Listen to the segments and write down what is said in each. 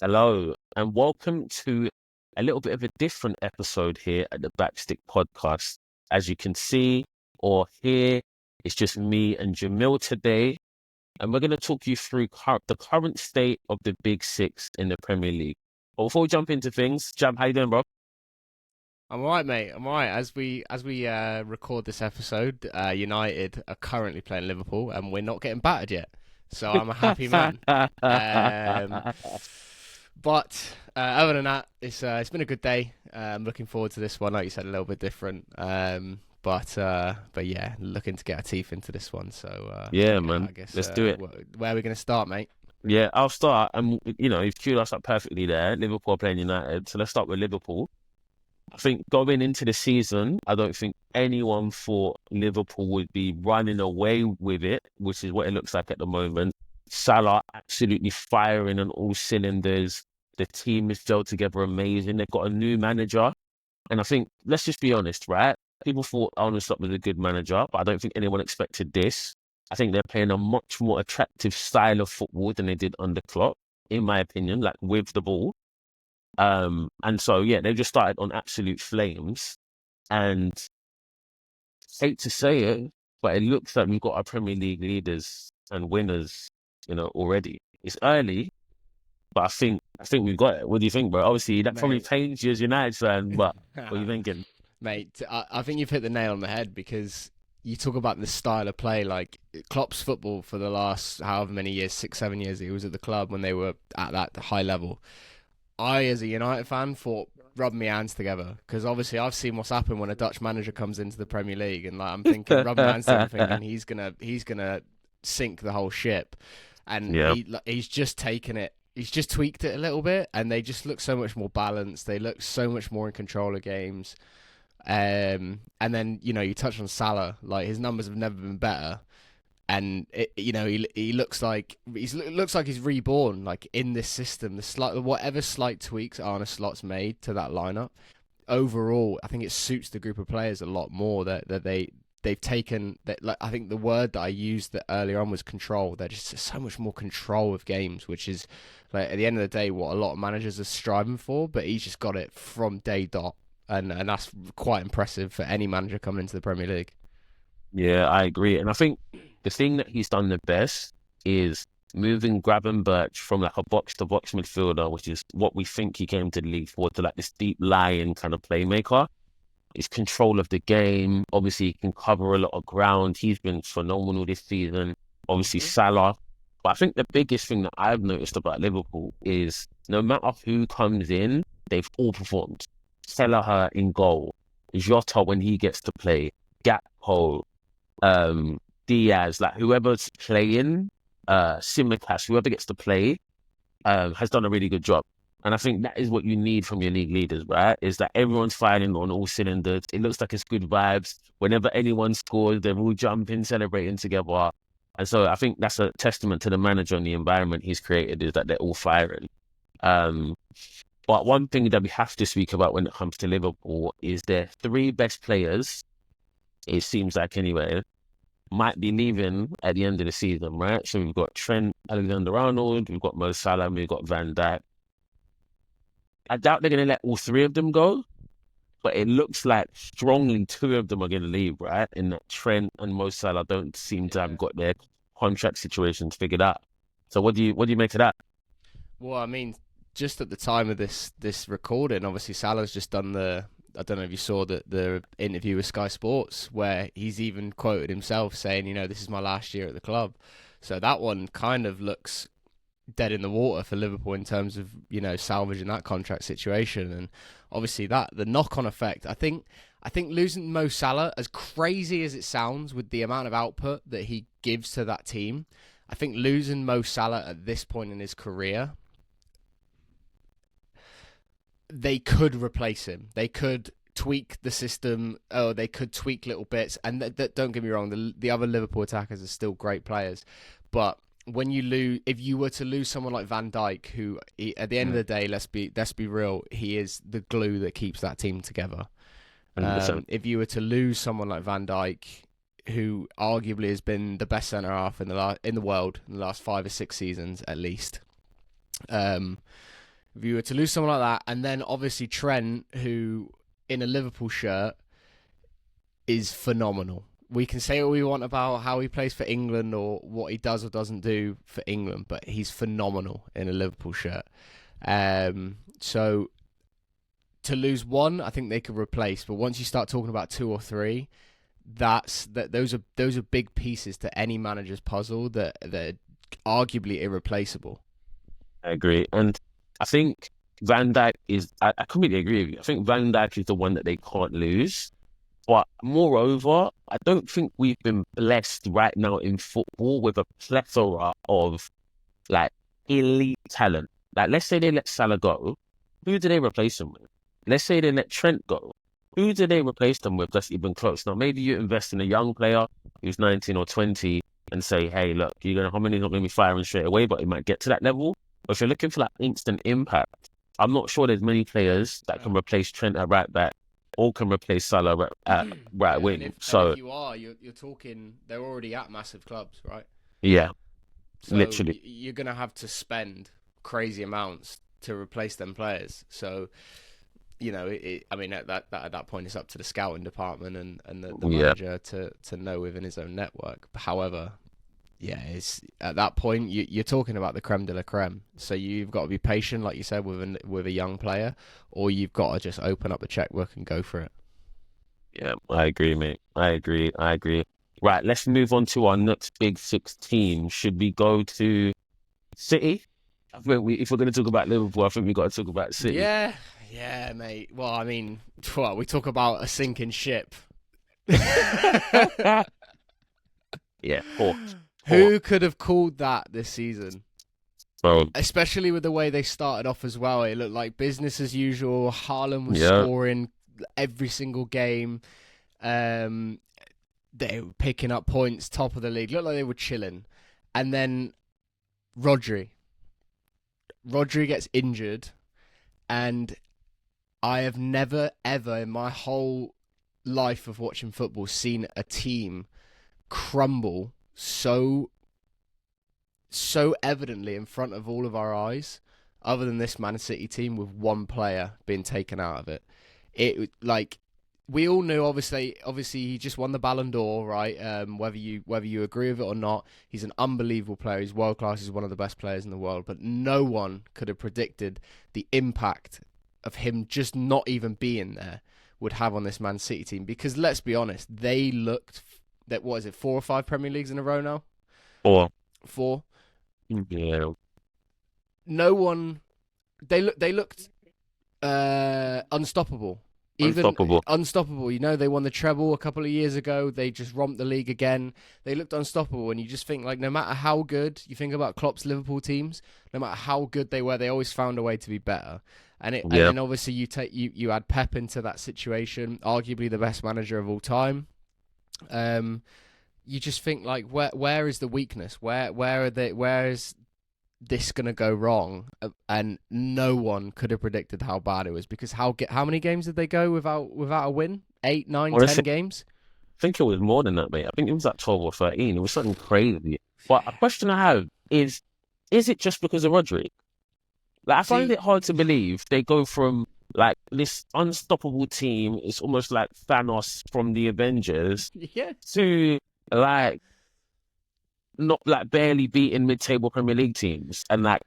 Hello, and welcome to a little bit of a different episode here at the Backstick Podcast. As you can see or hear, it's just me and Jamil today, and we're going to talk you through the current state of the Big Six in the Premier League. But before we jump into things, Jam, how you doing, bro? I'm all right, mate. I'm all right. As we record this episode, United are currently playing Liverpool, and we're not getting battered yet. So I'm a happy man. But other than that, it's been a good day. I'm looking forward to this one. Like you said, a little bit different. But yeah, looking to get our teeth into this one. So Yeah, yeah, man, I guess let's do it. where are we going to start, mate? Yeah, I'll start. And, you've queued us up perfectly there. Liverpool are playing United. So let's start with Liverpool. I think going into the season, I don't think anyone thought Liverpool would be running away with it, which is what it looks like at the moment. Salah absolutely firing on all cylinders. The team is gelled together amazing. They've got a new manager. And I think, let's just be honest, right? People thought Arne Slot was a good manager, but I don't think anyone expected this. I think they're playing a much more attractive style of football than they did under Klopp, in my opinion, like with the ball. And so, yeah, they just started on absolute flames. And hate to say it, but it looks like we've got our Premier League leaders and winners, already. It's early, but I think we've got it. What do you think, bro? Obviously, that probably Mate, pains you as a United fan, but what are you thinking? Mate, I think you've hit the nail on the head because you talk about the style of play. Like Klopp's football for the last however many years, 6, 7 years, he was at the club when they were at that high level. I, as a United fan, thought rubbing my hands together because obviously I've seen what's happened when a Dutch manager comes into the Premier League, and like I'm thinking, rubbing my hands together, thinking he's gonna sink the whole ship, and Yeah, he's just taken it. He's just tweaked it a little bit, and they just look so much more balanced. They look so much more in control of games. And then you touch on Salah, like his numbers have never been better, and he looks like he's reborn, like in this system. The whatever slight tweaks Arne Slot's made to that lineup, overall, I think it suits the group of players a lot more. They've taken that. Like I think the word that I used that earlier on was control. They're just so much more control of games, which is like at the end of the day what a lot of managers are striving for. But he's just got it from day dot, and that's quite impressive for any manager coming into the Premier League. yeah, I agree. And I think the thing that he's done the best is moving Birch from like a box-to-box midfielder, which is what we think he came to the league for, to like this deep lying kind of playmaker. His control of the game. Obviously, he can cover a lot of ground. He's been phenomenal this season. Obviously, hmm Salah. But I think the biggest thing that I've noticed about Liverpool is no matter who comes in, they've all performed. Salah in goal, Jota when he gets to play, Gakpo, Diaz, like whoever's playing, Simicast, whoever gets to play, has done a really good job. And I think that is what you need from your league leaders, right? Is that everyone's firing on all cylinders. It looks like it's good vibes. Whenever anyone scores, they're all jumping, celebrating together. And so I think that's a testament to the manager and the environment he's created, is that they're all firing. Um, but one thing that we have to speak about when it comes to Liverpool is their three best players, it seems like anyway, might be leaving at the end of the season, right? So we've got Trent Alexander-Arnold, we've got Mo Salah, we've got Van Dijk. I doubt they're going to let all three of them go, but it looks like strongly two of them are going to leave, right? In that Trent and Mo Salah don't seem to have Yeah. got their contract situations figured out. So what do you make of that? Well, I mean, just at the time of this recording, obviously Salah's just done the. I don't know if you saw the interview with Sky Sports where he's even quoted himself saying, this is my last year at the club. So that one kind of looks dead in the water for Liverpool in terms of salvaging that contract situation, and obviously that the knock on effect. I think losing Mo Salah, as crazy as it sounds, with the amount of output that he gives to that team, I think losing Mo Salah at this point in his career, they could replace him. They could tweak the system. Oh, they could tweak little bits. And don't get me wrong, the other Liverpool attackers are still great players, but when you lose, if you were to lose someone like Van Dijk, who at the end of Mm, the day, let's be real, he is the glue that keeps that team together. 100%. If you were to lose someone like Van Dijk, who arguably has been the best centre half in the world in the last 5 or 6 seasons at least, um, If you were to lose someone like that, and then obviously Trent, who in a Liverpool shirt is phenomenal. We can say what we want about how he plays for England or what he does or doesn't do for England, but he's phenomenal in a Liverpool shirt. So to lose one, I think they could replace. But once you start talking about two or three, those are big pieces to any manager's puzzle that are arguably irreplaceable. I agree, and I think Van Dijk is. I completely agree with you. I think Van Dijk is the one that they can't lose. But moreover, I don't think we've been blessed right now in football with a plethora of like elite talent. Like, let's say they let Salah go, who do they replace him with? Let's say they let Trent go, who do they replace them with that's even close? Now, maybe you invest in a young player who's 19 or 20 and say, hey, look, how many not going to be firing straight away, but it might get to that level. But if you're looking for that instant impact, I'm not sure there's many players that can replace Trent at right back or can replace Salah at right wing. And if you are, you're talking, they're already at massive clubs, right? Yeah, so literally. You're going to have to spend crazy amounts to replace them players. So, I mean, at that point, it's up to the scouting department and the manager to know within his own network. However, it's at that point you're talking about the creme de la creme. So you've got to be patient, like you said, with a young player, or you've got to just open up the checkbook and go for it. Yeah, I agree, mate. I agree. Right, let's move on to our next big six team. Should we go to City? I think if we're going to talk about Liverpool, I think we've got to talk about City. Yeah, mate. Well, I mean, we talk about a sinking ship. Yeah, poor. Who could have called that this season? Bro. Especially with the way they started off as well. It looked like business as usual. Haaland was scoring every single game. They were picking up points, top of the league. Looked like they were chilling. And then Rodri gets injured. And I have never, ever in my whole life of watching football seen a team crumble so evidently in front of all of our eyes, other than this Man City team with one player being taken out of it. It, like, we all knew, obviously he just won the Ballon d'Or, right? Whether you agree with it or not, he's an unbelievable player. He's world class. He's one of the best players in the world. But no one could have predicted the impact of him just not even being there would have on this Man City team. Because let's be honest, they looked. That what is it? 4 or 5 Premier Leagues in a row now. 4. Yeah. No one. They looked unstoppable. Unstoppable. They won the treble a couple of years ago. They just romped the league again. They looked unstoppable, and you just think, like, no matter how good you think about Klopp's Liverpool teams, no matter how good they were, they always found a way to be better. And then obviously you add Pep into that situation, arguably the best manager of all time. You just think, like, where is the weakness? Where is this gonna go wrong? And no one could have predicted how bad it was, because how many games did they go without a win? 8, 9, 10 games? I think it was more than that, mate. I think it was like 12 or 13. It was something crazy. But a question I have is it just because of Rodri? Like, I find it hard to believe they go from, like, this unstoppable team, it's almost like Thanos from the Avengers, to, like, not, like, barely beating mid-table Premier League teams. And, like,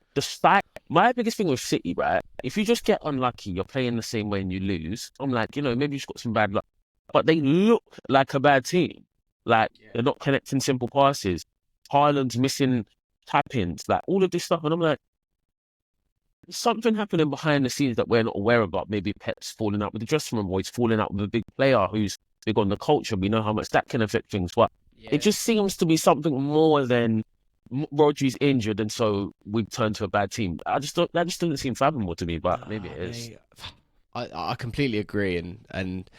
my biggest thing with City, right, if you just get unlucky, you're playing the same way and you lose, I'm like, maybe you've got some bad luck. But they look like a bad team. Like, they're not connecting simple passes. Haaland's missing tap-ins, like, all of this stuff. And I'm like, there's something happening behind the scenes that we're not aware about. Maybe Pep's falling out with the dressing room, or he's falling out with a big player who's big on the culture. We know how much that can affect things. But it just seems to be something more than Rodri's injured, and so we've turned to a bad team. That just doesn't seem fathomable to me, but maybe it is. I completely agree, and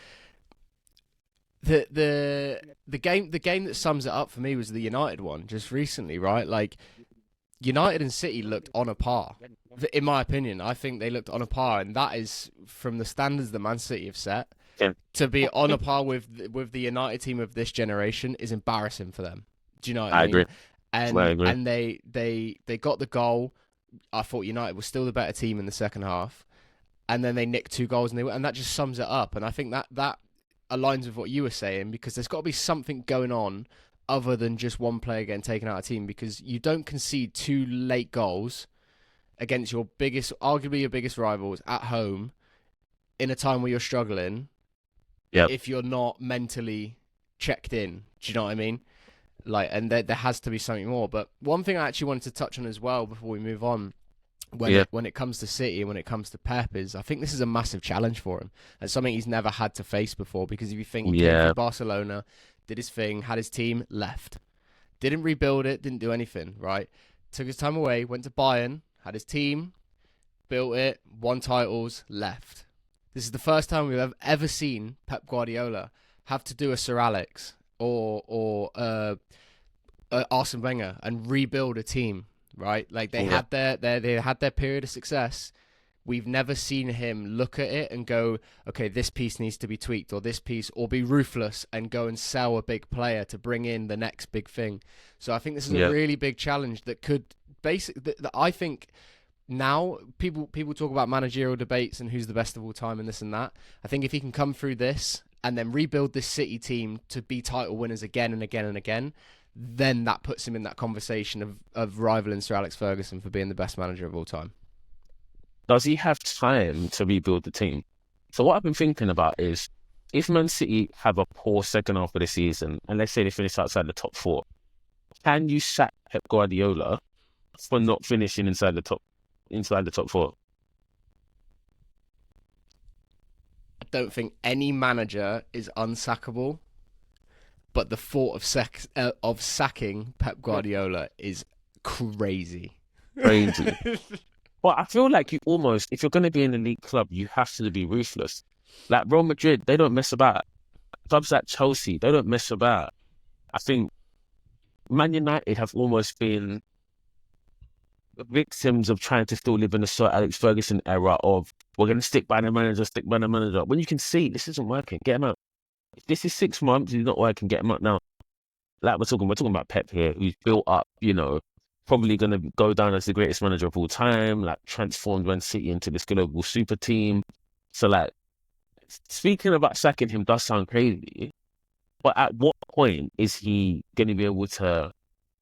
the game that sums it up for me was the United one just recently, right? Like, United and City looked on a par. In my opinion, I think they looked on a par, and that is from the standards that Man City have set. Yeah. To be on a par with the United team of this generation is embarrassing for them. Do you know what I mean? Agree. And they got the goal. I thought United was still the better team in the second half, and then they nicked 2 goals, and that just sums it up. And I think that aligns with what you were saying, because there's got to be something going on other than just one player getting taken out of team, because you don't concede 2 late goals against your biggest, arguably your biggest rivals at home in a time where you're struggling. Yep. If you're not mentally checked in, do you know what I mean? Like, and there has to be something more. But one thing I actually wanted to touch on as well before we move on, when it comes to City and when it comes to Pep, is I think this is a massive challenge for him and something he's never had to face before. Because if you think he came from Barcelona, did his thing, had his team, left, didn't rebuild it, didn't do anything, right? Took his time away, went to Bayern, had his team, built it, won titles, left. This is the first time we've ever seen Pep Guardiola have to do a Sir Alex or Arsene Wenger and rebuild a team, right? Like they had their period of success. We've never seen him look at it and go, okay, this piece needs to be tweaked, or this piece, or be ruthless and go and sell a big player to bring in the next big thing. So I think this is a really big challenge that could basically, I think now people talk about managerial debates and who's the best of all time and this and that. I think if he can come through this and then rebuild this City team to be title winners again and again and again, then that puts him in that conversation of rivaling Sir Alex Ferguson for being the best manager of all time. Does he have time to rebuild the team? So what I've been thinking about is, if Man City have a poor second half of the season, and let's say they finish outside the top 4, can you sack Pep Guardiola for not finishing inside the top 4? I don't think any manager is unsackable, but the thought of sacking Pep Guardiola is crazy. Crazy. Well, I feel like you almost, if you're going to be an elite club, you have to be ruthless. Like Real Madrid, they don't mess about. Clubs like Chelsea, they don't mess about. I think Man United have almost been victims of trying to still live in the Sir Alex Ferguson era of, we're going to stick by the manager. When you can see this isn't working, get him out. If this is 6 months, he's not working, get him out now. Like we're talking about Pep here, who's built up, probably going to go down as the greatest manager of all time, like transformed Man City into this global super team. So like, speaking about sacking him does sound crazy, but at what point is he going to be able to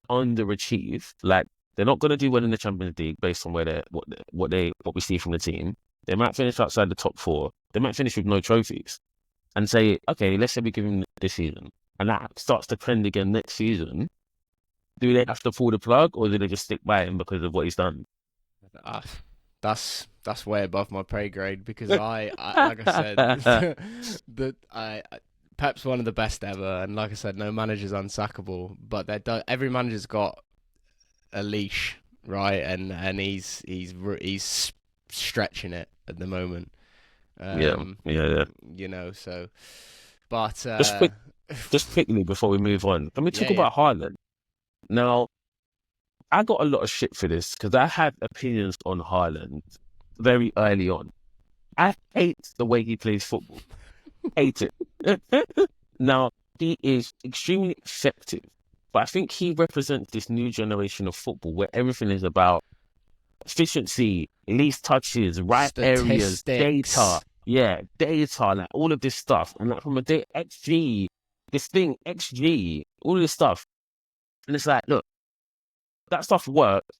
underachieve? Like, they're not going to do well in the Champions League based on what we see from the team. They might finish outside the top 4. They might finish with no trophies, and say, okay, let's say we give him this season, and that starts to trend again next season. Do they have to pull the plug, or do they just stick by him because of what he's done? That's way above my pay grade, because I like I said, Pep's one of the best ever, and like I said, no manager's unsackable. But every manager's got a leash, right? And he's stretching it at the moment. So, but just quickly before we move on, can we talk about Haaland? Now, I got a lot of shit for this because I had opinions on Haaland very early on. I hate the way he plays football. Hate it. Now, he is extremely effective, but I think he represents this new generation of football where everything is about efficiency, least touches, right areas, data. Yeah, data, like all of this stuff. And like from a XG, all of this stuff. And it's like, look, that stuff works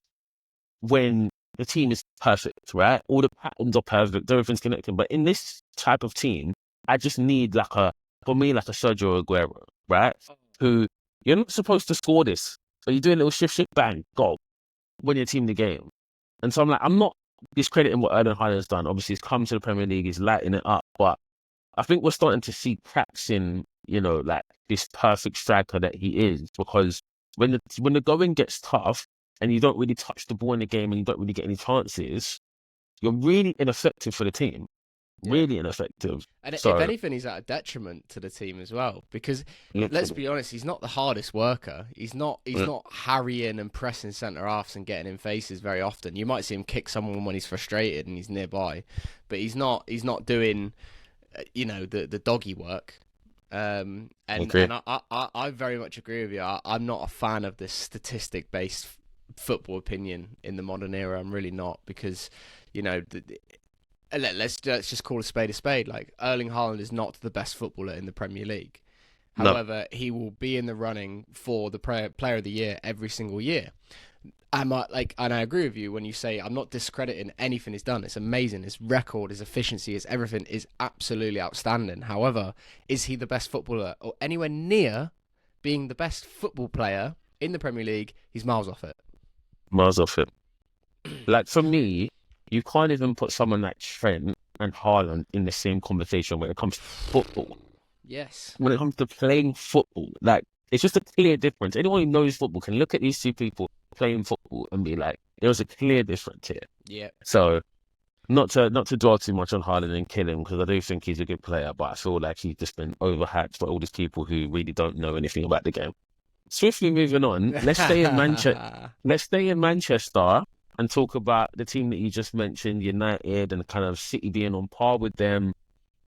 when the team is perfect, right? All the patterns are perfect, everything's connected. But in this type of team, I just need like a Sergio Aguero, right? Who, you're not supposed to score this, but you do a little shift, bang, goal, win your team the game. And so I'm not discrediting what Erling Haaland's done. Obviously, he's come to the Premier League, he's lighting it up, but I think we're starting to see cracks in, like this perfect striker that he is, because when the going gets tough and you don't really touch the ball in the game and you don't really get any chances, you're really ineffective for the team. Yeah. Really ineffective. And if anything, he's at a detriment to the team as well, because let's be honest, he's not the hardest worker. He's not harrying and pressing centre halves and getting in faces very often. You might see him kick someone when he's frustrated and he's nearby, but he's not doing the doggy work. And I very much agree with you. I'm not a fan of this statistic based football opinion in the modern era. I'm really not, because, you know, let's just call a spade a spade. Like, Erling Haaland is not the best footballer in the Premier League. No. However, he will be in the running for the player of the year every single year. And I agree with you when you say I'm not discrediting anything he's done. It's amazing. His record, his efficiency, his everything is absolutely outstanding. However, is he the best footballer or anywhere near being the best football player in the Premier League? He's miles off it. Miles off it. Like, for me, you can't even put someone like Trent and Haaland in the same conversation when it comes to football. Yes. When it comes to playing football, like, it's just a clear difference. Anyone who knows football can look at these two people playing football and be like, there's a clear difference here. Yeah. So, not to dwell too much on Haaland and kill him, because I do think he's a good player, but I feel like he's just been overhyped for all these people who really don't know anything about the game. Swiftly moving on, let's stay in Manchester. Let's stay in Manchester and talk about the team that you just mentioned, United, and kind of City being on par with them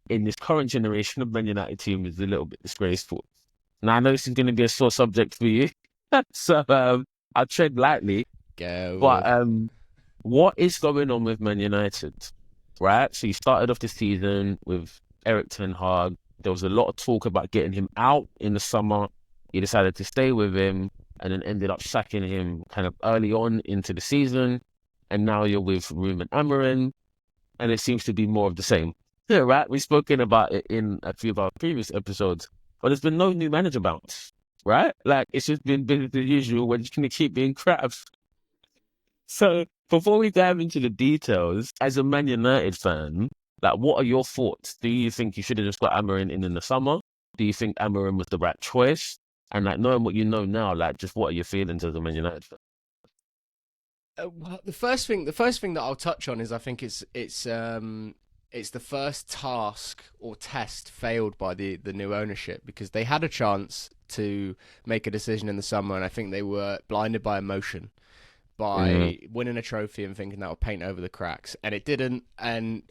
in this current generation of Man United team is a little bit disgraceful. Now, I know this is going to be a sore subject for you, so I'll tread lightly. Go. But what is going on with Man United, right? So you started off the season with Erik ten Hag. There was a lot of talk about getting him out in the summer. You decided to stay with him and then ended up sacking him kind of early on into the season. And now you're with Ruben Amorim, and it seems to be more of the same. Yeah, right? We've spoken about it in a few of our previous episodes, but there's been no new manager bounce, right? Like, it's just been business as usual. We're just going to keep being crap. So, before we dive into the details, as a Man United fan, like, what are your thoughts? Do you think you should have just got Amorim in the summer? Do you think Amorim was the right choice? And, like, knowing what you know now, like, just what are your feelings as a Man United fan? Well, the first thing that I'll touch on is, I think it's the first task or test failed by the new ownership, because they had a chance to make a decision in the summer, and I think they were blinded by emotion, by winning a trophy and thinking that would paint over the cracks, and it didn't. And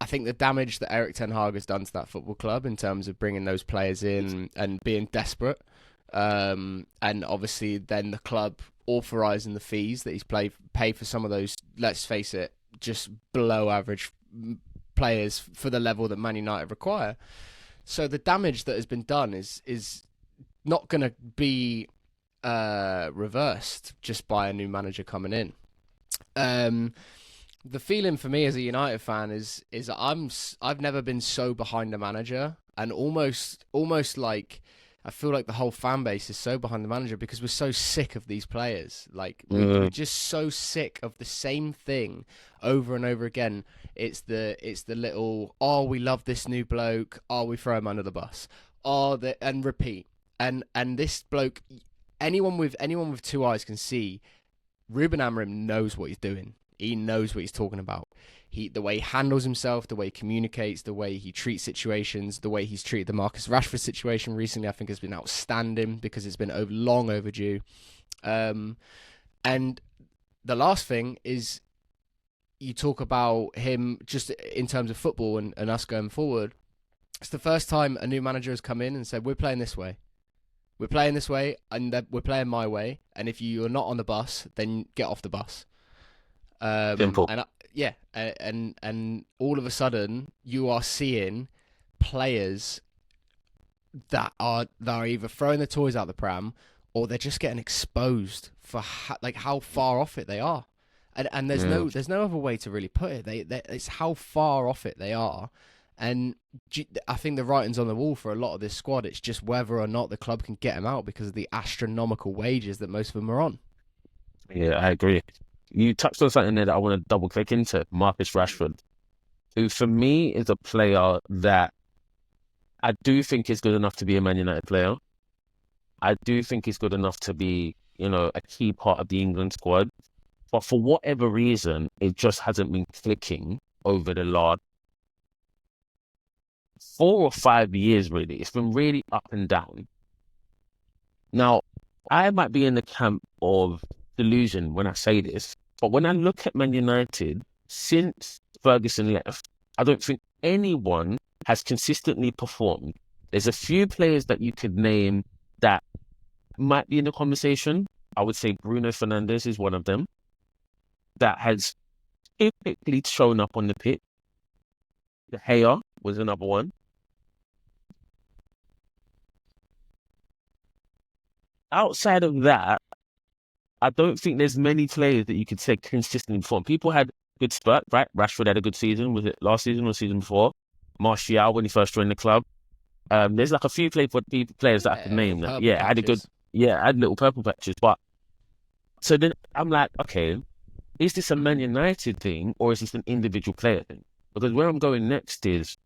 I think the damage that Erik ten Hag has done to that football club in terms of bringing those players in and being desperate, and obviously then the club authorising the fees that he's paid for some of those, let's face it, just below average players for the level that Man United require. So the damage that has been done is not going to be reversed just by a new manager coming in. The feeling for me as a United fan is I've never been so behind a manager, and almost like I feel like the whole fan base is so behind the manager because we're so sick of these players. Like, we're just so sick of the same thing over and over again. It's the little, oh, we love this new bloke, oh, we throw him under the bus, and repeat. And this bloke, anyone with two eyes can see, Ruben Amorim knows what he's doing. He knows what he's talking about. The way he handles himself, the way he communicates, the way he treats situations, the way he's treated the Marcus Rashford situation recently, I think has been outstanding, because it's been long overdue. And the last thing is, you talk about him just in terms of football and us going forward. It's the first time a new manager has come in and said, we're playing this way. We're playing this way, and we're playing my way. And if you're not on the bus, then get off the bus. Simple. And all of a sudden you are seeing players that are either throwing the toys out the pram, or they're just getting exposed for how far off it they are. And there's no other way to really put it. It's how far off it they are. And I think the writing's on the wall for a lot of this squad. It's just whether or not the club can get them out because of the astronomical wages that most of them are on. Yeah, I agree. You touched on something there that I want to double click into, Marcus Rashford, who for me is a player that I do think is good enough to be a Man United player. I do think he's good enough to be, a key part of the England squad. But for whatever reason, it just hasn't been clicking over the last 4 or 5 years, really. It's been really up and down. Now, I might be in the camp of delusion when I say this, but when I look at Man United since Ferguson left, I don't think anyone has consistently performed. There's a few players that you could name that might be in the conversation. I would say Bruno Fernandes is one of them that has typically shown up on the pitch. De Gea was another one. Outside of that, I don't think there's many players that you could say consistently perform. People had good spurt, right? Rashford had a good season. Was it last season or season before? Martial when he first joined the club. There's like a few players that I can name that. Yeah, had a good. Yeah, had little purple patches. But so then I'm like, okay, is this a Man United thing or is this an individual player thing? Because where I'm going next is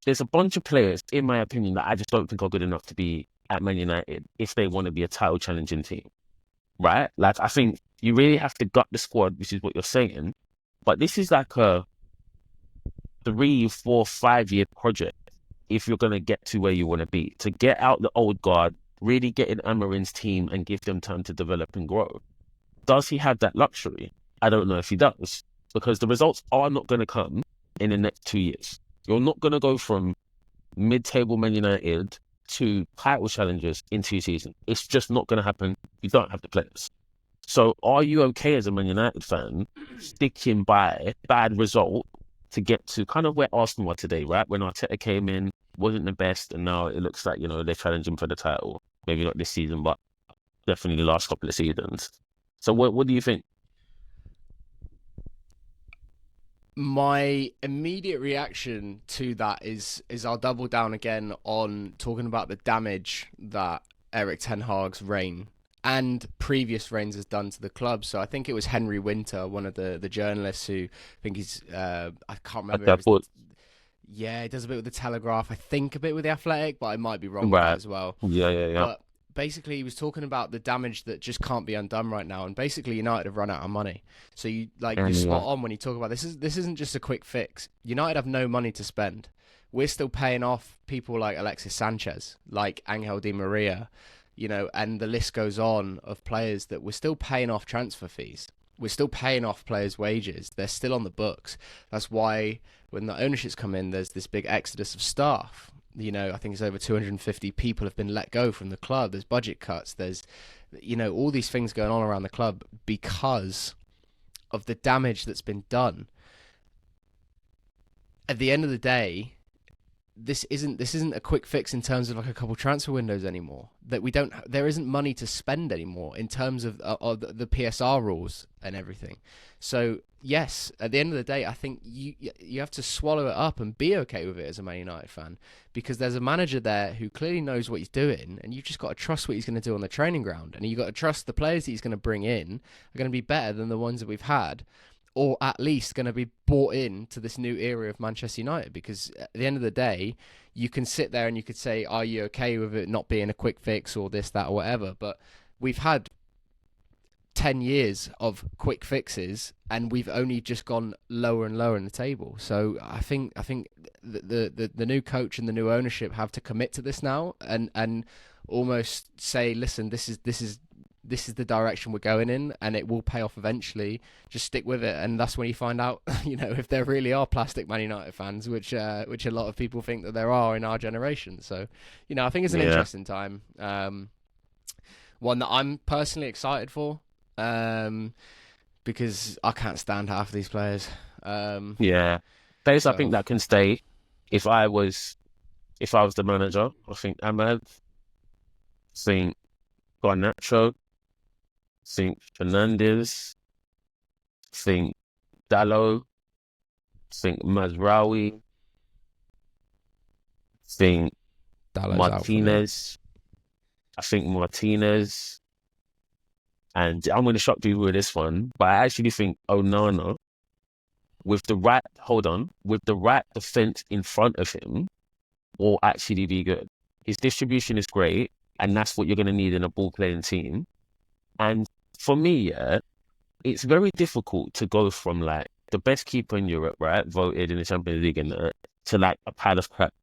there's a bunch of players, in my opinion, that I just don't think are good enough to be at Man United if they want to be a title challenging team. Right? Like, I think you really have to gut the squad, which is what you're saying. But this is like a 3, 4, 5 year project if you're going to get to where you want to be. To get out the old guard, really get in Amarin's team and give them time to develop and grow. Does he have that luxury? I don't know if he does. Because the results are not going to come in the next 2 years. You're not going to go from mid-table Man United to title challengers in 2 seasons. It's just not going to happen. You don't have the players. So are you okay as a Man United fan sticking by bad result to get to kind of where Arsenal are today, right? When Arteta came in, wasn't the best, and now it looks like, they're challenging for the title. Maybe not this season, but definitely the last couple of seasons. So what do you think? My immediate reaction to that is I'll double down again on talking about the damage that Erik ten Hag's reign and previous reigns has done to the club. So I think it was Henry Winter, one of the journalists who I think he's I can't remember. Yeah, he does a bit with the Telegraph. I think a bit with the Athletic, but I might be wrong with that as well. Yeah. But basically, he was talking about the damage that just can't be undone right now, and basically United have run out of money. So you're spot on when you talk about this. This isn't just a quick fix. United have no money to spend. We're still paying off people like Alexis Sanchez, like Angel Di Maria, and the list goes on of players that we're still paying off transfer fees. We're still paying off players' wages. They're still on the books. That's why when the ownerships come in, there's this big exodus of staff. I think it's over 250 people have been let go from the club. There's budget cuts. There's, all these things going on around the club because of the damage that's been done. At the end of the day, this isn't a quick fix in terms of like a couple transfer windows anymore. That there isn't money to spend anymore in terms of the PSR rules and everything. So yes, at the end of the day, I think you have to swallow it up and be okay with it as a Man United fan, because there's a manager there who clearly knows what he's doing, and you've just got to trust what he's going to do on the training ground, and you've got to trust the players that he's going to bring in are going to be better than the ones that we've had, or at least going to be bought in to this new era of Manchester United. Because at the end of the day, you can sit there and you could say, are you okay with it not being a quick fix or this, that, or whatever? But we've had 10 years of quick fixes and we've only just gone lower and lower in the table. So I think the new coach and the new ownership have to commit to this now and almost say, listen, this is the direction we're going in, and it will pay off eventually. Just stick with it, and that's when you find out, if there really are plastic Man United fans, which a lot of people think that there are in our generation. So, I think it's an interesting time, one that I'm personally excited for, because I can't stand half of these players. Players I think that can stay. If I was the manager, I think Ahmad, think Garnacho, think Fernandes, think Dalot, think Mazraoui, think Dalot's Martinez. I think Martinez, and I'm going to shock people with this one, but I actually think Onana, with the right defense in front of him, will actually be good. His distribution is great, and that's what you're going to need in a ball-playing team. And for me, it's very difficult to go from like the best keeper in Europe, right, voted in the Champions League, to like a pile of crap.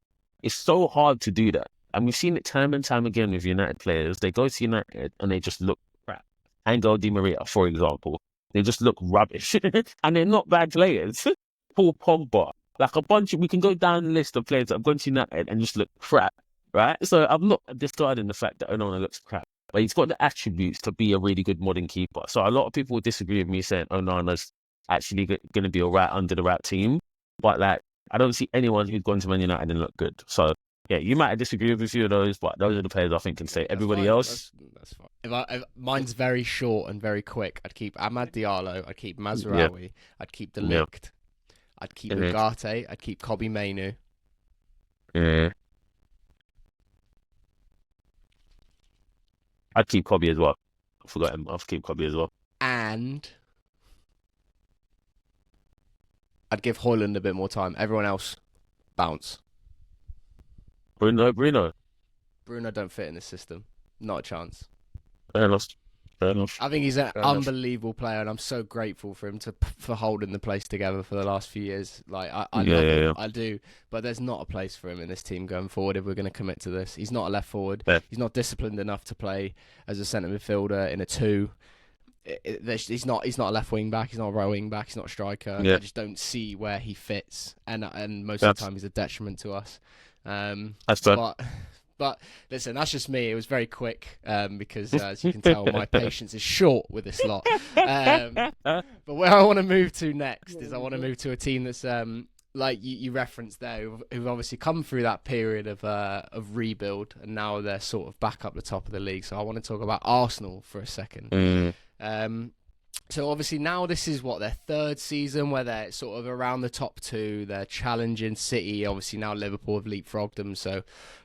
It's so hard to do that. And we've seen it time and time again with United players. They go to United and they just look crap. Angel Di Maria, for example, they just look rubbish. And they're not bad players. Paul Pogba, like we can go down the list of players that have gone to United and just look crap, right? So I'm not discarding the fact that Onana looks crap. but he's got the attributes to be a really good modern keeper. So a lot of people disagree with me saying Onana's actually going to be all right under the right team. But like, I don't see anyone who's gone to Man United and look good. So yeah, you might disagree with a few of those, but those are the players I think can say. Everybody else, that's fine. If mine's very short and very quick. I'd keep Amad Diallo. I'd keep Mazraoui. I'd keep De Ligt. I'd keep Ugarte. I'd keep Kobbie Mainoo. Yeah. I'd keep Kobbie as well. I forgot him. I'd keep Kobbie as well. And I'd give Haaland a bit more time. Everyone else, bounce. Bruno don't fit in this system. Not a chance. Fair enough. I think he's an unbelievable player, and I'm so grateful for him for holding the place together for the last few years. Like I love him. I do, but there's not a place for him in this team going forward if we're going to commit to this. He's not a left forward. Yeah. He's not disciplined enough to play as a centre midfielder in a 2. He's not a left wing back. He's not a right wing back. He's not a striker. Yeah. I just don't see where he fits, and most of the time he's a detriment to us. That's fair. But listen, that's just me. It was very quick because, as you can tell, my patience is short with this lot. But where I want to move to next is I want to move to a team that's like you referenced there, who've obviously come through that period of rebuild, and now they're sort of back up the top of the league. So I want to talk about Arsenal for a second. So obviously now this is their 3rd season where they're sort of around the top 2. They're challenging City. Obviously now Liverpool have leapfrogged them. So,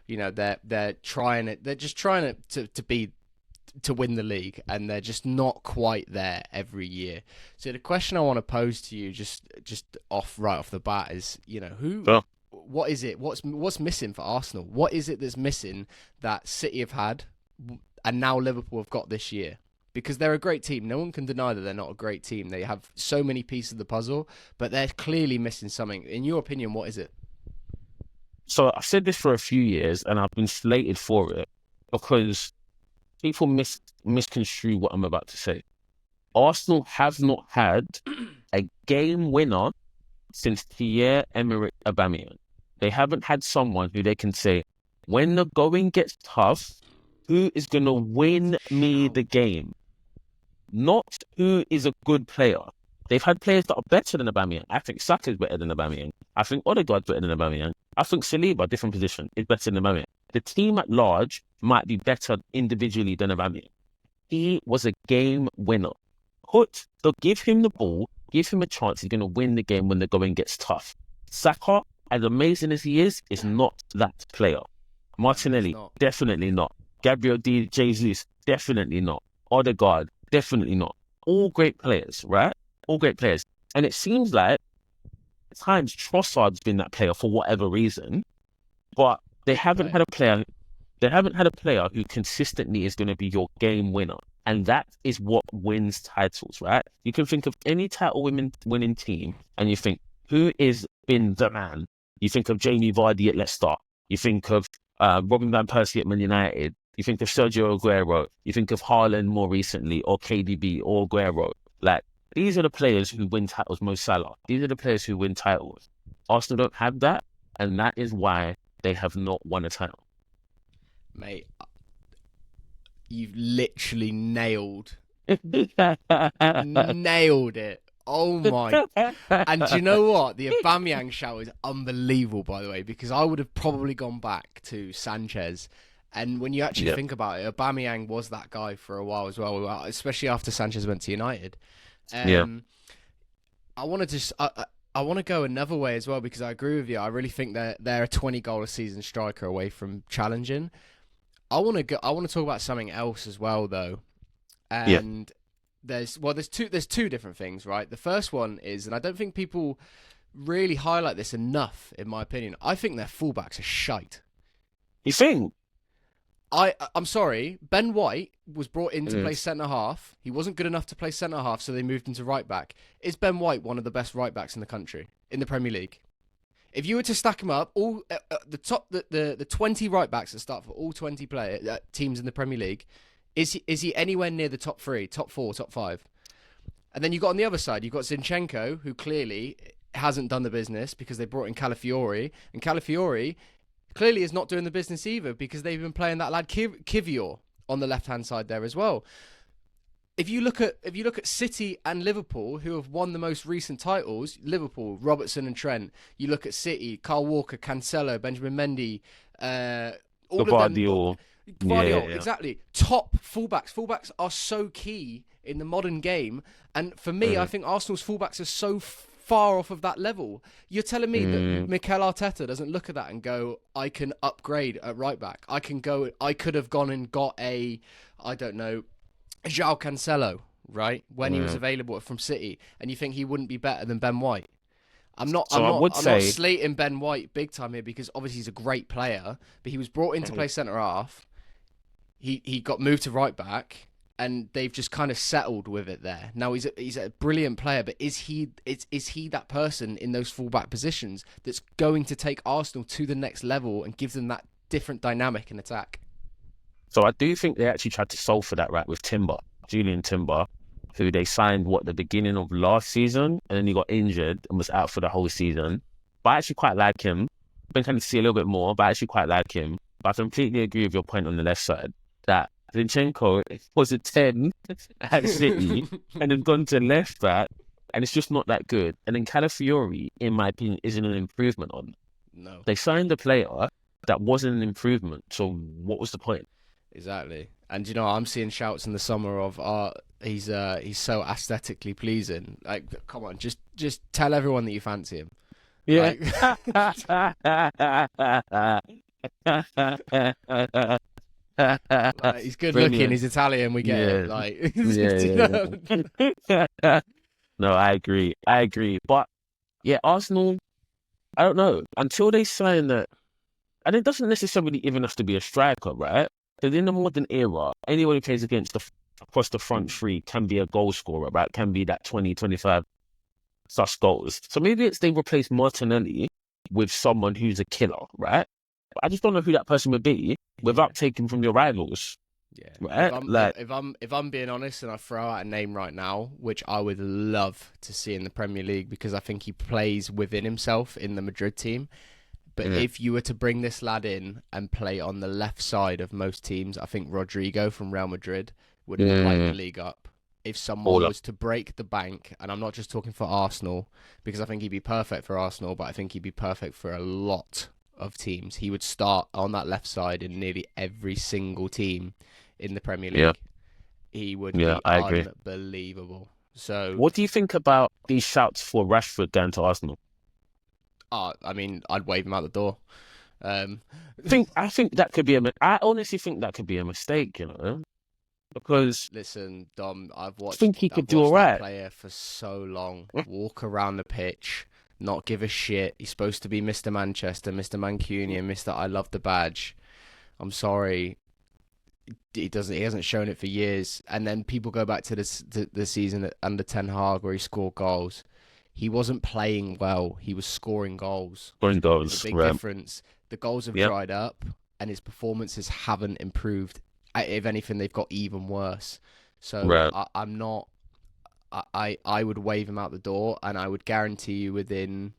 you know, they're trying it. They're just trying to win the league, and they're just not quite there every year. So the question I want to pose to you, just right off the bat, is, you know, what is it? What's missing for Arsenal? What is it that's missing that City have had, and now Liverpool have got this year? Because they're a great team. No one can deny that they're not a great team. They have so many pieces of the puzzle, but they're clearly missing something. In your opinion, what is it? So I've said this for a few years, and I've been slated for it because people misconstrue what I'm about to say. Arsenal have not had a game winner since Pierre-Emerick Aubameyang. They haven't had someone who they can say, when the going gets tough, who is going to win me the game? Not who is a good player. They've had players that are better than Aubameyang. I think Saka's better than Aubameyang. I think Odegaard's better than Aubameyang. I think Saliba, different position, is better than Aubameyang. The team at large might be better individually than Aubameyang. He was a game winner. Give him the ball, give him a chance. He's going to win the game when the going gets tough. Saka, as amazing as he is not that player. Martinelli, definitely not. Gabriel Jesus, definitely not. Odegaard, definitely not. All great players, right? All great players. And it seems like at times Trossard's been that player for whatever reason, but they haven't had a player. They haven't had a player who consistently is going to be your game winner, and that is what wins titles, right? You can think of any title winning team, and you think, who is been the man? You think of Jamie Vardy at Leicester. You think of Robin van Persie at Man United. You think of Sergio Aguero. You think of Haaland more recently, or KDB, or Aguero. Like, these are the players who win titles. Mo Salah. These are the players who win titles. Arsenal don't have that, and that is why they have not won a title. Mate, you've literally nailed it. Oh my. And do you know what? The Aubameyang shout is unbelievable, by the way, because I would have probably gone back to Sanchez. And when you actually think about it, Aubameyang was that guy for a while as well, especially after Sanchez went to United. I want to go another way as well, because I agree with you. I really think they're a 20-goal a season striker away from challenging. I want to talk about something else as well, though. And there's two different things, right? The first one is, and I don't think people really highlight this enough, in my opinion, I think their fullbacks are shite. You think? I'm sorry, Ben White was brought in to play centre-half. He wasn't good enough to play centre-half, so they moved him to right-back. Is Ben White one of the best right-backs in the country, in the Premier League? If you were to stack them up, all the 20 right-backs that start for all 20 teams in the Premier League, is he anywhere near the top 3, top 4, top 5? And then you've got on the other side, you've got Zinchenko, who clearly hasn't done the business because they brought in Calafiori, and Calafiori clearly is not doing the business either, because they've been playing that lad Kivior on the left-hand side there as well. If you look at City and Liverpool, who have won the most recent titles, Liverpool, Robertson and Trent. You look at City, Kyle Walker, Cancelo, Benjamin Mendy, all of them. Gvardiol. Gvardiol, Yeah. exactly. Top fullbacks. Fullbacks are so key in the modern game, and for me, I think Arsenal's fullbacks are so far off of that level. You're telling me that Mikel Arteta doesn't look at that and go, I can upgrade at right back. I could have gone and got I don't know, João Cancelo, right? When he was available from City, and you think he wouldn't be better than Ben White? I'm not slating Ben White big time here because obviously he's a great player, but he was brought in to play centre half. He got moved to right back, and they've just kind of settled with it there. Now he's a brilliant player, but is he that person in those fullback positions that's going to take Arsenal to the next level and give them that different dynamic in attack? So I do think they actually tried to solve for that, right, with Julian Timber, who they signed, the beginning of last season, and then he got injured and was out for the whole season. But I actually quite like him. I've been kind of see a little bit more, but I actually quite like him. But I completely agree with your point on the left side, that Zinchenko was a 10 at City and has gone to left back, and it's just not that good. And then Calafiori, in my opinion, isn't an improvement on. No. They signed a player that wasn't an improvement, so what was the point? Exactly. And I'm seeing shouts in the summer of he's so aesthetically pleasing. Like, come on, just tell everyone that you fancy him. Yeah. Like, he's good looking, he's Italian, we get it. Like, No, I agree. But yeah, Arsenal, I don't know. Until they sign that, and it doesn't necessarily even have to be a striker, right? Because in the modern era, anyone who plays across the front three can be a goal scorer, right? Can be that 20, 25 such goals. So maybe they replace Martinelli with someone who's a killer, right? But I just don't know who that person would be without taking from your rivals. Yeah. Right? If I'm being honest, and I throw out a name right now, which I would love to see in the Premier League because I think he plays within himself in the Madrid team. But if you were to bring this lad in and play on the left side of most teams, I think Rodrigo from Real Madrid would light the league up. If someone was to break the bank, and I'm not just talking for Arsenal, because I think he'd be perfect for Arsenal, but I think he'd be perfect for a lot of teams. He would start on that left side in nearly every single team in the Premier League. Yeah. He would be unbelievable. So, what do you think about these shouts for Rashford going to Arsenal? I mean, I'd wave him out the door. I think that could be I honestly think that could be a mistake, because listen, Dom, I've watched. I think he could do all right. That player for so long, walk around the pitch, not give a shit. He's supposed to be Mr. Manchester, Mr. Mancunian, Mr. I love the badge. I'm sorry, he hasn't shown it for years. And then people go back to the season under Ten Hag where he scored goals. He wasn't playing well. He was scoring goals. There's a big difference. The goals have dried up, and his performances haven't improved. If anything, they've got even worse. So I'm not. I would wave him out the door, and I would guarantee you within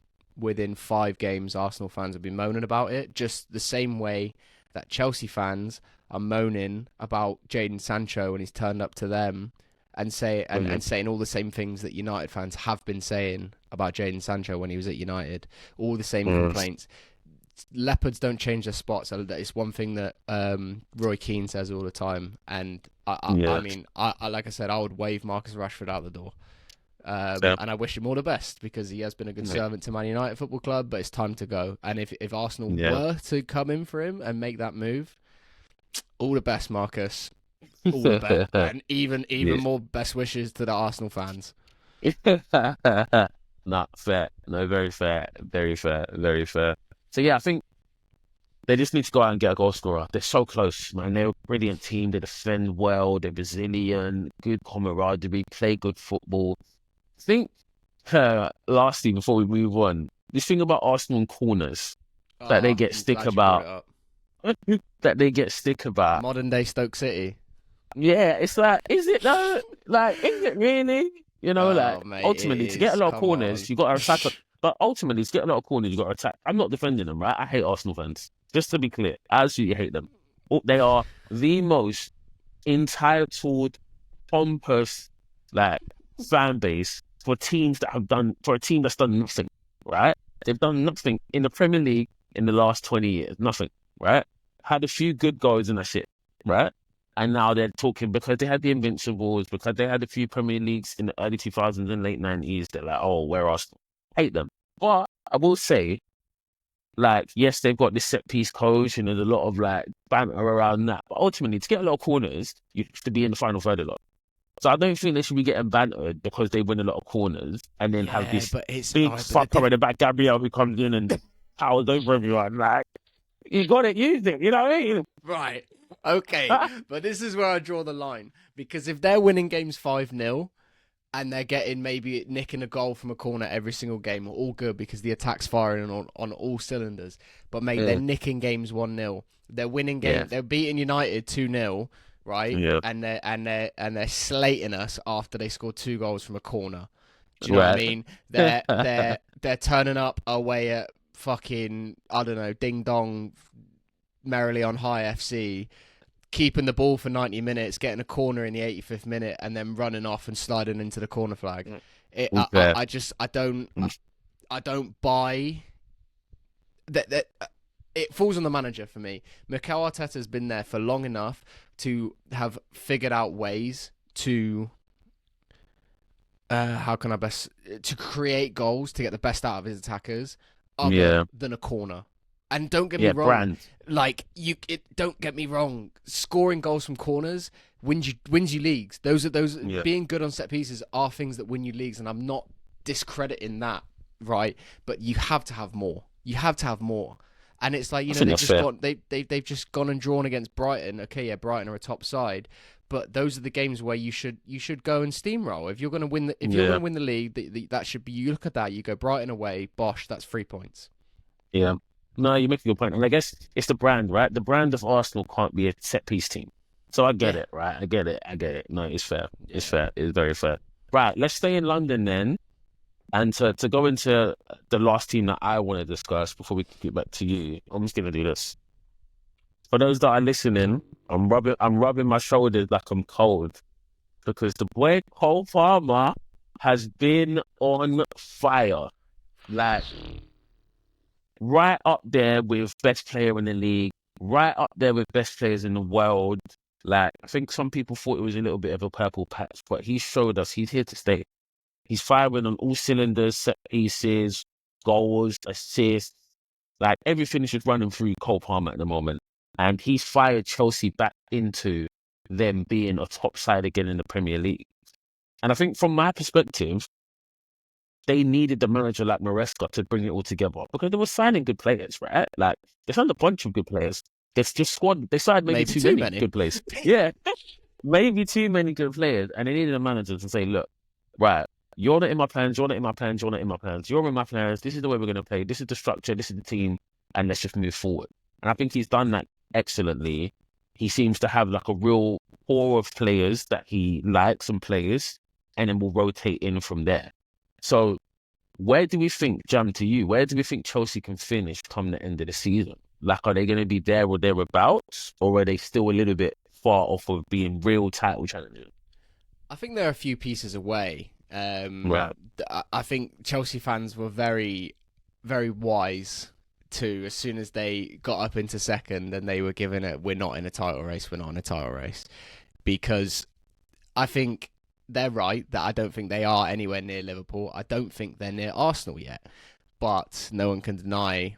5 games, Arsenal fans would be moaning about it. Just the same way that Chelsea fans are moaning about Jadon Sancho when he's turned up to them. And saying all the same things that United fans have been saying about Jadon Sancho when he was at United. All the same complaints. Leopards don't change their spots. It's one thing that Roy Keane says all the time. And I mean, like I said, I would wave Marcus Rashford out the door. And I wish him all the best because he has been a good servant to Man United Football Club, but it's time to go. And if Arsenal were to come in for him and make that move, all the best, Marcus. All the best. And even more best wishes to the Arsenal fans. Not fair. No, very fair. Very fair. Very fair. So yeah, I think they just need to go out and get a goal scorer. They're so close, man. They're a brilliant team. They defend well. They're resilient. Good camaraderie. Play good football. I think, lastly, before we move on, this thing about Arsenal and corners that they get stick about. That they get stick about. Modern day Stoke City. Yeah, it's like, is it though? Like, is it really? Mate, ultimately, to get a lot of corners, you got to attack. But ultimately, to get a lot of corners, you got to attack. I'm not defending them, right? I hate Arsenal fans. Just to be clear, I absolutely hate them. They are the most entitled, pompous, like fan base for a team that's done nothing, right? They've done nothing in the Premier League in the last 20 years, nothing, right? Had a few good goals and that's it, right? And now they're talking because they had the Invincibles, because they had a few Premier Leagues in the early 2000s and late 90s. They're like, oh, where Arsenal? Hate them. But I will say, like, yes, they've got this set piece coach and there's a lot of like banter around that. But ultimately, to get a lot of corners, you have to be in the final third a lot. So I don't think they should be getting bantered because they win a lot of corners and then have this big fucker in the back, Gabriel, who comes in and powers over everyone. Like, you got to use it, you know what I mean? Right. Okay. But this is where I draw the line. Because if they're winning games 5-0 and they're getting maybe nicking a goal from a corner every single game, all good because the attack's firing on all cylinders. But, mate, they're nicking games 1-0. They're winning games. They're beating United 2-0, right? Yeah. And they're slating us after they scored 2 goals from a corner. Do you know what I mean? They're turning up away at fucking, I don't know, Ding Dong, Merrily on High FC, keeping the ball for 90 minutes, getting a corner in the 85th minute, and then running off and sliding into the corner flag. I don't buy that. It falls on the manager for me. Mikel Arteta's been there for long enough to have figured out ways to to create goals to get the best out of his attackers, other than a corner. And don't get me wrong, don't get me wrong. Scoring goals from corners wins you leagues. Being good on set pieces are things that win you leagues, and I'm not discrediting that, right? But you have to have more. And it's like, they've just gone and drawn against Brighton. Okay, yeah, Brighton are a top side, but those are the games where you should go and steamroll. If you're going to win the league, that should be, you look at that, you go Brighton away, bosh, that's 3 points. Yeah. No, you make a good point. And I guess it's the brand, right? The brand of Arsenal can't be a set-piece team. So I get it, right? I get it. No, it's fair. Yeah. It's fair. It's very fair. Right, let's stay in London then. And to go into the last team that I want to discuss before we get back to you, I'm just going to do this. For those that are listening, I'm rubbing my shoulders like I'm cold because the boy Cole Palmer has been on fire. Like, right up there with best player in the league, right up there with best players in the world. Like, I think some people thought it was a little bit of a purple patch, but he showed us he's here to stay. He's firing on all cylinders, set pieces, goals, assists. Like, everything is just running through Cole Palmer at the moment. And he's fired Chelsea back into them being a top side again in the Premier League. And I think from my perspective, they needed the manager like Maresca to bring it all together because they were signing good players, right? Like, they signed a bunch of good players. They signed maybe too many good players. Yeah, maybe too many good players. And they needed a manager to say, look, right, you're not in my plans, you're not in my plans, you're not in my plans. You're in my plans. This is the way we're going to play. This is the structure. This is the team. And let's just move forward. And I think he's done that excellently. He seems to have like a real core of players that he likes and players, and then will rotate in from there. So where do we think, Jam, to you, where do we think Chelsea can finish come the end of the season? Like, are they going to be there or thereabouts, or are they still a little bit far off of being real title challengers? I think they're a few pieces away. Right. I think Chelsea fans were very, very wise to, as soon as they got up into second and they were given it, we're not in a title race, because I think they're right that I don't think they are anywhere near Liverpool. I don't think they're near Arsenal yet, but no one can deny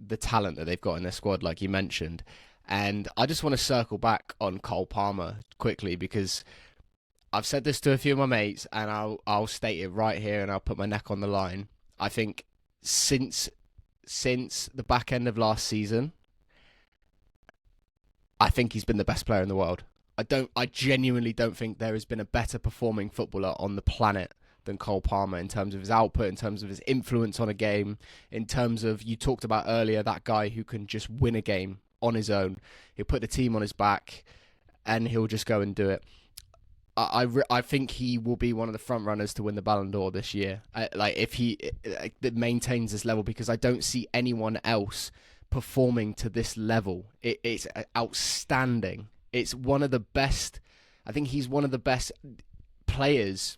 the talent that they've got in their squad, like you mentioned. And I just want to circle back on Cole Palmer quickly, because I've said this to a few of my mates, and I'll state it right here, and I'll put my neck on the line. I think since the back end of last season, I think he's been the best player in the world. I genuinely don't think there has been a better performing footballer on the planet than Cole Palmer, in terms of his output, in terms of his influence on a game, in terms of, you talked about earlier, that guy who can just win a game on his own. He'll put the team on his back and he'll just go and do it. I think he will be one of the front runners to win the Ballon d'Or this year. If he maintains this level, because I don't see anyone else performing to this level. It's outstanding. It's one of the best. I think he's one of the best players.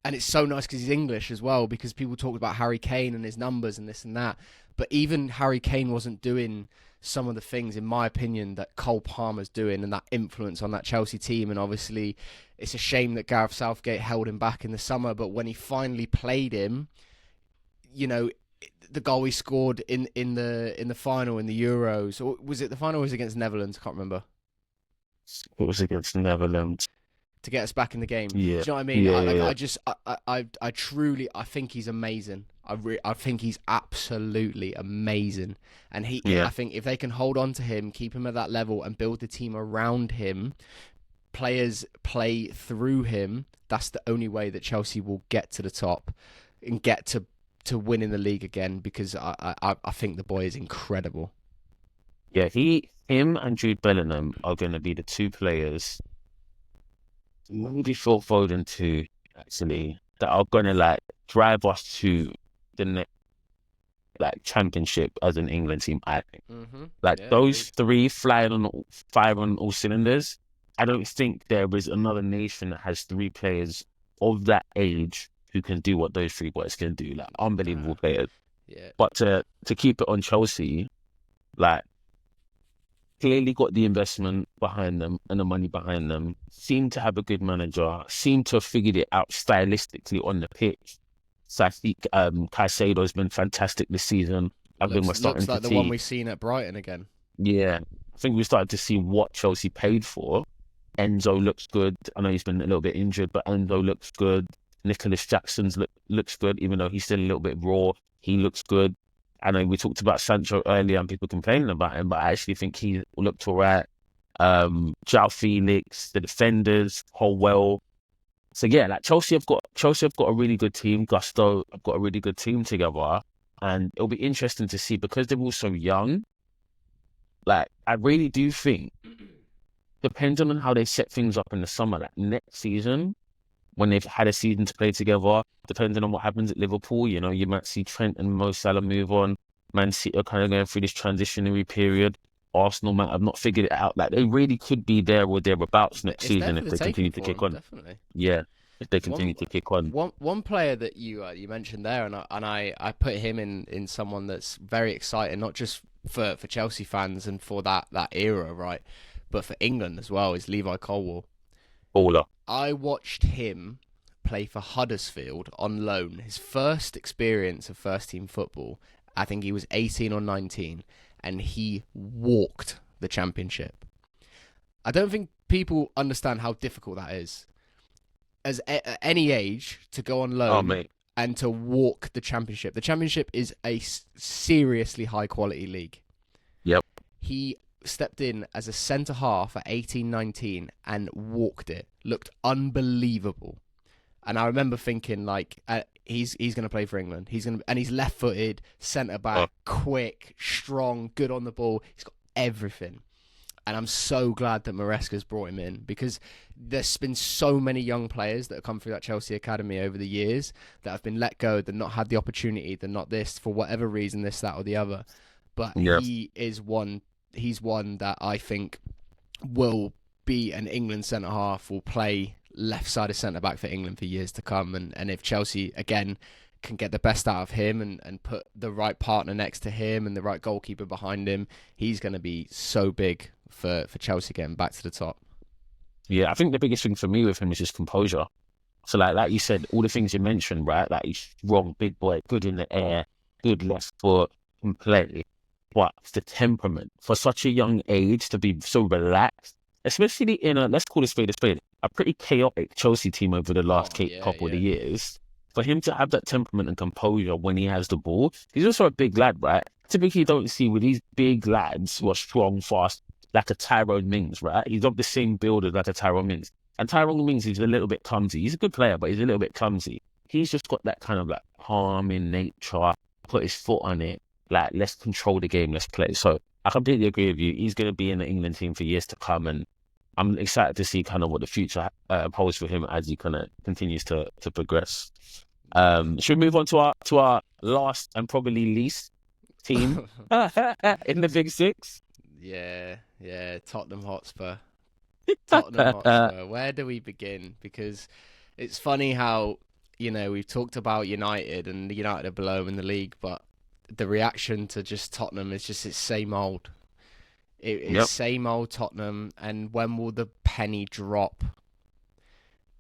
And it's so nice because he's English as well, because people talked about Harry Kane and his numbers and this and that. But even Harry Kane wasn't doing some of the things, in my opinion, that Cole Palmer's doing, and that influence on that Chelsea team. And obviously, it's a shame that Gareth Southgate held him back in the summer. But when he finally played him, you know, the goal he scored in the final in the Euros, or was it the final? Or was it against Netherlands? I can't remember. It was against the Netherlands. To get us back in the game. Yeah. Do you know what I mean? Yeah. I truly, I think he's amazing. I think he's absolutely amazing. And I think if they can hold on to him, keep him at that level, and build the team around him, players play through him, that's the only way that Chelsea will get to the top and get to winning the league again, because I think the boy is incredible. Yeah, him and Jude Bellingham are going to be the two players, maybe Phil Foden too, actually, that are going to like drive us to the next like championship as an England team. I think those three firing on all cylinders. I don't think there is another nation that has three players of that age who can do what those three boys can do. Like unbelievable players. Yeah. But to keep it on Chelsea, like, clearly got the investment behind them and the money behind them, seem to have a good manager, seem to have figured it out stylistically on the pitch. So I think Caicedo's been fantastic this season. Looks like the one we've seen at Brighton again. Yeah, I think we started to see what Chelsea paid for. Enzo looks good. I know he's been a little bit injured, but Enzo looks good. Nicholas Jackson's looks good, even though he's still a little bit raw. He looks good. I know we talked about Sancho earlier and people complaining about him, but I actually think he looked all right. João Felix, the defenders, Holwell. So yeah, like Chelsea have got a really good team. Gusto have got a really good team together, and it'll be interesting to see, because they're all so young. Like, I really do think, depending on how they set things up in the summer, like next season, when they've had a season to play together, depending on what happens at Liverpool, you know, you might see Trent and Mo Salah move on. Man City are kind of going through this transitionary period. Arsenal might have not figured it out. Like, they really could be there or thereabouts next season if they continue to kick on. Definitely. Yeah, if they continue to kick on. One player that you mentioned there, and I put him in someone that's very exciting, not just for Chelsea fans and for that era, right, but for England as well, is Levi Colwill. Baller. I watched him play for Huddersfield on loan. His first experience of first team football, I think he was 18 or 19, and he walked the championship. I don't think people understand how difficult that is. At any age, to go on loan and to walk the championship. The championship is a seriously high quality league. Yep. He stepped in as a centre half at 18, 19 and walked it. Looked unbelievable. And I remember thinking, like, he's going to play for England. And he's left-footed, centre back, quick, strong, good on the ball. He's got everything. And I'm so glad that Maresca's brought him in, because there's been so many young players that have come through that Chelsea academy over the years that have been let go, that not had the opportunity, that not this, for whatever reason, this, that, or the other. But he is one. He's one that I think will be an England centre half, will play left-sided centre back for England for years to come. And if Chelsea again can get the best out of him and put the right partner next to him and the right goalkeeper behind him, he's going to be so big for Chelsea getting back to the top. Yeah, I think the biggest thing for me with him is his composure. So like you said, all the things you mentioned, right? Like, he's strong, big boy, good in the air, good left foot, can play. But the temperament for such a young age to be so relaxed, especially in let's call it a spade, a pretty chaotic Chelsea team over the last couple of years. For him to have that temperament and composure when he has the ball, he's also a big lad, right? Typically, you don't see with these big lads who are strong, fast, like a Tyrone Mings, right? He's of the same build as like a Tyrone Mings. And Tyrone Mings is a little bit clumsy. He's a good player, but he's a little bit clumsy. He's just got that kind of like calm in nature, put his foot on it. Like, let's control the game, let's play. So I completely agree with you. He's going to be in the England team for years to come, and I'm excited to see kind of what the future holds for him as he kind of continues to progress. Should we move on to our last and probably least team in the Big Six? Yeah, Tottenham Hotspur. Tottenham Hotspur. Where do we begin? Because it's funny how, we've talked about United and United are below in the league, but the reaction to just Tottenham is just it's same old. It's Yep. same old Tottenham. And when will the penny drop?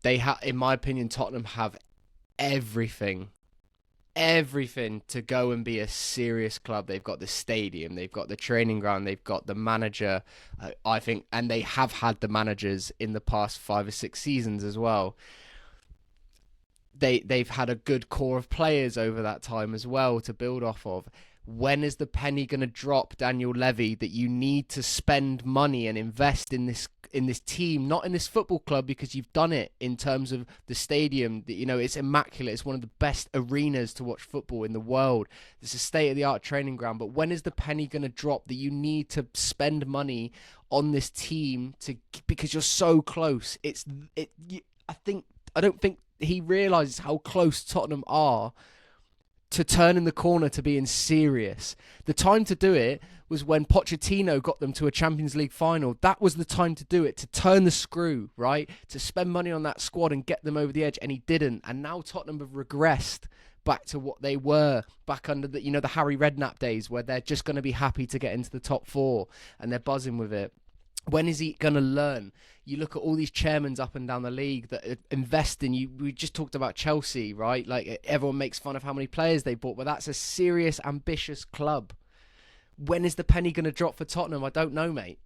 In my opinion, Tottenham have everything to go and be a serious club. They've got the stadium, they've got the training ground, they've got the manager, I think, and they have had the managers in the past 5 or 6 seasons as well. They've had a good core of players over that time as well to build off of. When is the penny going to drop, Daniel Levy, that you need to spend money and invest in this team, not in this football club, because you've done it in terms of the stadium. It's immaculate. It's one of the best arenas to watch football in the world. It's a state-of-the-art training ground. But when is the penny going to drop that you need to spend money on this team because you're so close? I don't think he realises how close Tottenham are to turning the corner to being serious. The time to do it was when Pochettino got them to a Champions League final. That was the time to do it, to turn the screw, right? To spend money on that squad and get them over the edge, and he didn't. And now Tottenham have regressed back to what they were back under the Harry Redknapp days, where they're just going to be happy to get into the top 4 and they're buzzing with it. When is he going to learn? You look at all these chairmen up and down the league that invest in. We just talked about Chelsea, right? Like, everyone makes fun of how many players they bought, but that's a serious, ambitious club. When is the penny going to drop for Tottenham? I don't know, mate.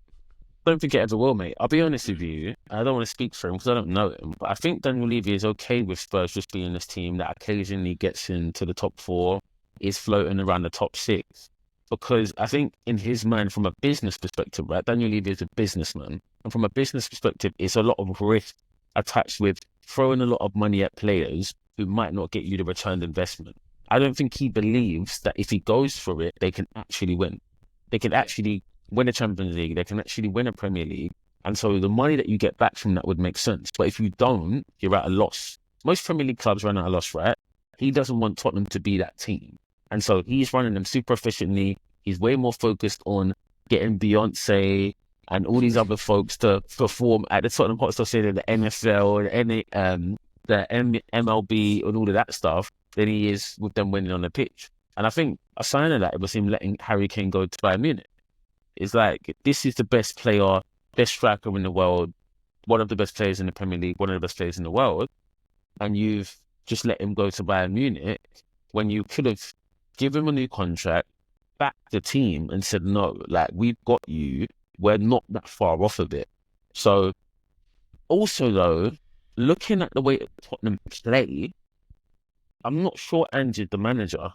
Don't think it ever will, mate. I'll be honest with you. I don't want to speak for him because I don't know him, but I think Daniel Levy is okay with Spurs just being this team that occasionally gets into the top 4, is floating around the top 6. Because I think in his mind, from a business perspective, right, Daniel Levy is a businessman. And from a business perspective, it's a lot of risk attached with throwing a lot of money at players who might not get you the returned investment. I don't think he believes that if he goes for it, they can actually win. They can actually win a Champions League. They can actually win a Premier League. And so the money that you get back from that would make sense. But if you don't, you're at a loss. Most Premier League clubs run at a loss, right? He doesn't want Tottenham to be that team. And so he's running them super efficiently. He's way more focused on getting Beyonce and all these other folks to perform at the Tottenham Hotspur Stadium, the NFL, the MLB, and all of that stuff, than he is with them winning on the pitch. And I think a sign of that was him letting Harry Kane go to Bayern Munich. It's like, this is the best player, best striker in the world, one of the best players in the Premier League, one of the best players in the world, and you've just let him go to Bayern Munich when you could have given him a new contract, backed the team and said, no, like, we've got you. We're not that far off of it. So, also though, looking at the way Tottenham play, I'm not sure Ange's the manager,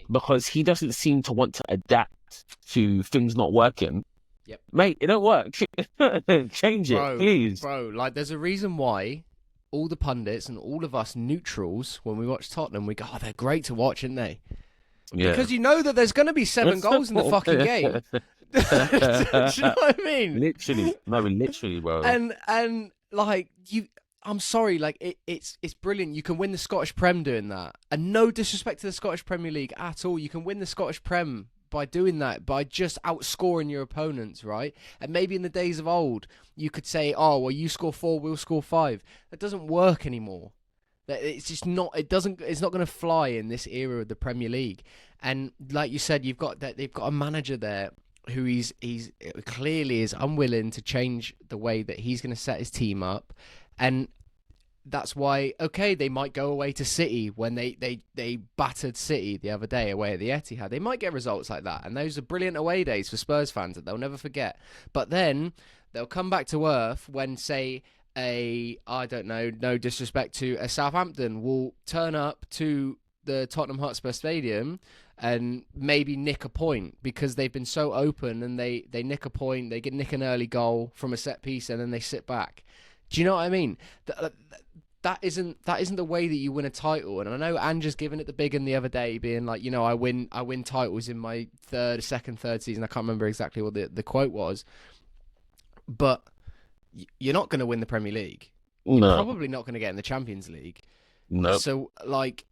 because he doesn't seem to want to adapt to things not working. Yep. Mate, it don't work. Change it, please. Bro, like, there's a reason why all the pundits and all of us neutrals, when we watch Tottenham, we go, oh, they're great to watch, aren't they? Yeah. Because you know that there's going to be 7 goals in the fucking game. Do you know what I mean? Literally, bro. And like, I'm sorry, like, it's brilliant. You can win the Scottish Prem doing that. And no disrespect to the Scottish Premier League at all. You can win the Scottish Prem by doing that, by just outscoring your opponents, right? And maybe in the days of old, you could say, oh, well, you score 4, we'll score 5. That doesn't work anymore. It's just not. It's not going to fly in this era of the Premier League. And like you said, they've got a manager there who he's clearly is unwilling to change the way that he's going to set his team up, and that's why, okay, they might go away to City when they battered City the other day away at the Etihad. They might get results like that, and those are brilliant away days for Spurs fans that they'll never forget. But then they'll come back to earth when, say, I don't know, no disrespect to a Southampton, will turn up to the Tottenham Hotspur Stadium and maybe nick a point because they've been so open, and they nick a point, they nick an early goal from a set piece, and then they sit back. Do you know what I mean? That isn't the way that you win a title. And I know Ange's given it the big one the other day, being like, I win titles in my third season. I can't remember exactly what the quote was, but you're not going to win the Premier League. No. You're probably not going to get in the Champions League. No. So, like,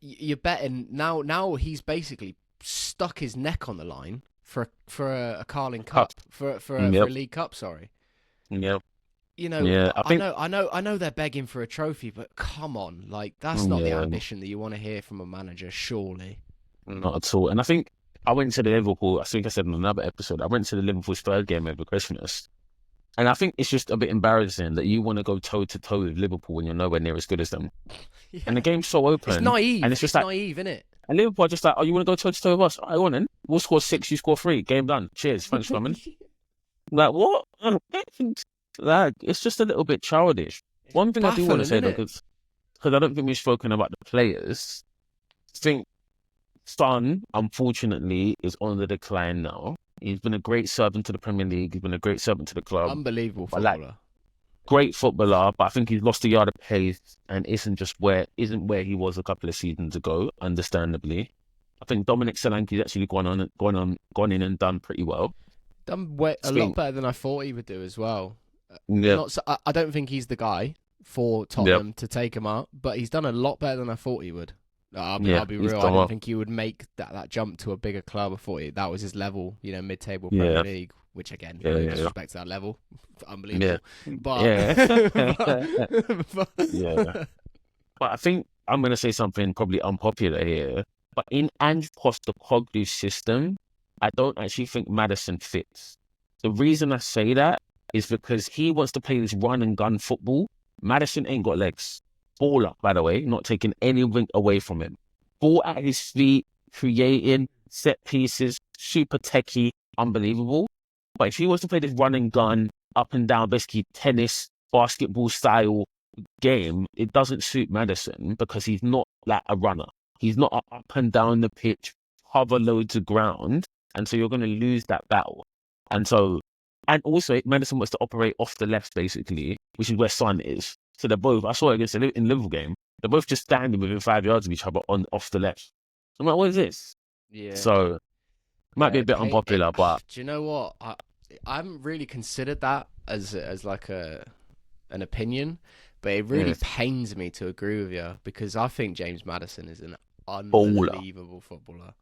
you're betting now he's basically stuck his neck on the line for a Carling Cup, for a League Cup, sorry. Yeah, You know, yeah. I think I know they're begging for a trophy, but come on, like that's not the yeah, ambition that you want to hear from a manager, surely. not at all. And I think I went to the Liverpool. I think I said in another episode. I went to the Liverpool Spurs game over Christmas, and I think it's just a bit embarrassing that you want to go toe to toe with Liverpool when you're nowhere near as good as them. And the Yeah, game's so it's open, and naive. it's just It's like, naive, isn't it? and Liverpool are just like, oh, you want to go toe to toe with us? I want then. We'll score 6, you score 3. Game done. Cheers. Thanks for coming. Like what? Like it's just a little bit childish. It's One thing I do want to baffling, say isn't though, it? because I don't think we've spoken about the players. I think Son, unfortunately, is on the decline now. He's been a great servant to the Premier League. He's been a great servant to the club. Unbelievable But like footballer. great footballer, but I think he's lost a yard of pace and isn't where he was a couple of seasons ago. Understandably, I think Dominic Solanke's actually gone in and done pretty well. Done I a lot think, better than I thought he would do as well. yeah, Not so, I don't think he's the guy for yeah, Tottenham to take him up, but he's done a lot better than I thought he would. yeah, I'll be he's real. I done didn't well. think he would make that jump to a bigger club. I thought that was his level, mid-table Premier Yeah, League. Which again, yeah, no yeah, yeah. disrespect to that level, Yeah, unbelievable. But, yeah, but yeah. But I think I'm going to say something probably unpopular here. But in Ange Postecoglou's system, I don't actually think Maddison fits. The reason I say that is because he wants to play this run and gun football. Maddison ain't got legs. Baller, by the way, not taking anything away from him. Ball at his feet, creating set pieces, super techie, unbelievable. But if he wants to play this run and gun, up and down, basically tennis, basketball style game, it doesn't suit Maddison because he's not like a runner. He's not a up and down the pitch, cover loads of ground. And so you're going to lose that battle. And so, and also Maddison wants to operate off the left basically, which is where Son is. So they're both, I saw it against the in Liverpool game, they're both just standing within 5 yards of each other on off the left. I'm like, what is this? yeah, So, might be a bit it, unpopular, but do you know what? I haven't really considered that as like an opinion, but it really yeah, pains me to agree with you because I think James Maddison is an baller. unbelievable footballer.